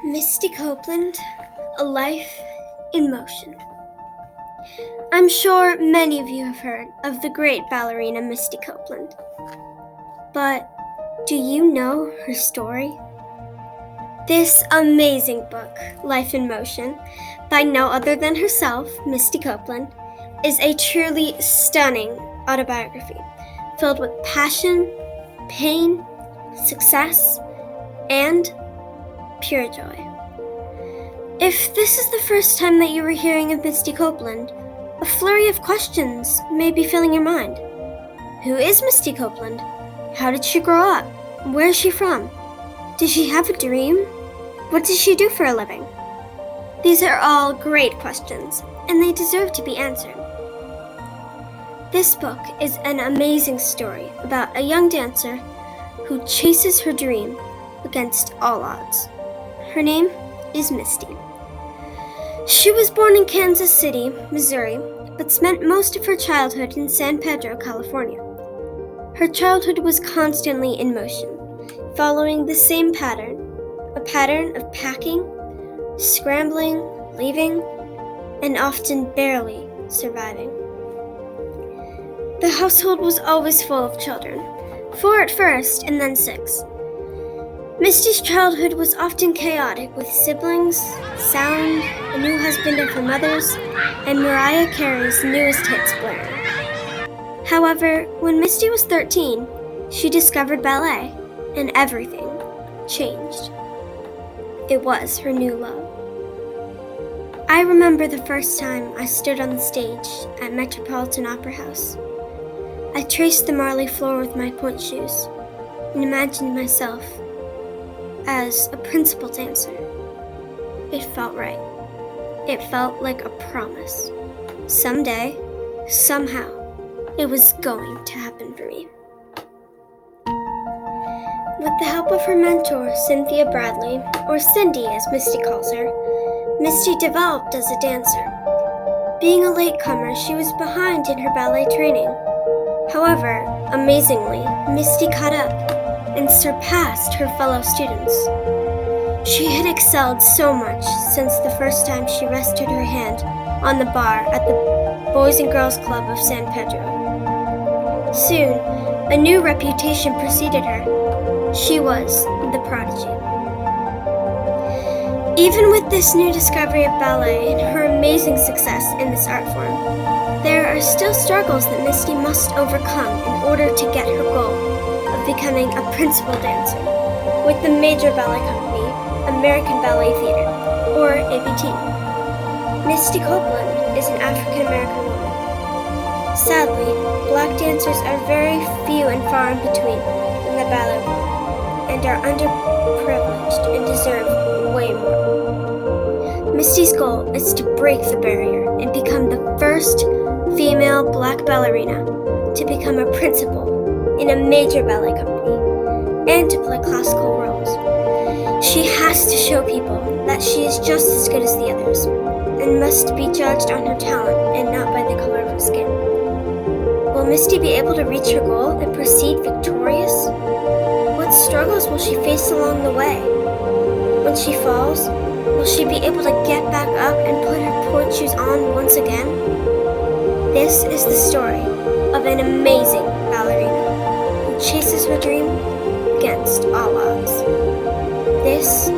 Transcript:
Misty Copeland, A Life in Motion. I'm sure many of you have heard of the great ballerina Misty Copeland. But do you know her story? This amazing book, Life in Motion, by no other than herself, Misty Copeland, is a truly stunning autobiography filled with passion, pain, success, and pure joy. If this is the first time that you were hearing of Misty Copeland, a flurry of questions may be filling your mind. Who is Misty Copeland? How did she grow up? Where is she from? Did she have a dream? What does she do for a living? These are all great questions, and they deserve to be answered. This book is an amazing story about a young dancer who chases her dream against all odds. Her name is Misty. She was born in Kansas City, Missouri, but spent most of her childhood in San Pedro, California. Her childhood was constantly in motion, following the same pattern, a pattern of packing, scrambling, leaving, and often barely surviving. The household was always full of children, 4 at first and then 6. Misty's childhood was often chaotic, with siblings, sound, a new husband of her mother's, and Mariah Carey's newest hits blaring. However, when Misty was 13, she discovered ballet, and everything changed. It was her new love. I remember the first time I stood on the stage at Metropolitan Opera House. I traced the marley floor with my pointe shoes and imagined myself as a principal dancer. It felt right. It felt like a promise. Someday, somehow, it was going to happen for me. With the help of her mentor, Cynthia Bradley, or Cindy as Misty calls her, Misty developed as a dancer. Being a latecomer, she was behind in her ballet training. However, amazingly, Misty caught up and surpassed her fellow students. She had excelled so much since the first time she rested her hand on the bar at the Boys and Girls Club of San Pedro. Soon, a new reputation preceded her. She was the prodigy. Even with this new discovery of ballet and her amazing success in this art form, there are still struggles that Misty must overcome in order to get her goal of becoming a principal dancer with the major ballet company, American Ballet Theatre, or ABT. Misty Copeland is an African-American woman. Sadly, black dancers are very few and far in between in the ballet world and are underprivileged and deserve way more. Misty's goal is to break the barrier and become the first female black ballerina to become a principal in a major ballet company and to play classical roles. She has to show people that she is just as good as the others and must be judged on her talent and not by the color of her skin. Will Misty be able to reach her goal and proceed victorious? What struggles will she face along the way? When she falls, will she be able to get back up and put her pointe shoes on once again? This is the story of an amazing ballerina who chases her dream against all odds. This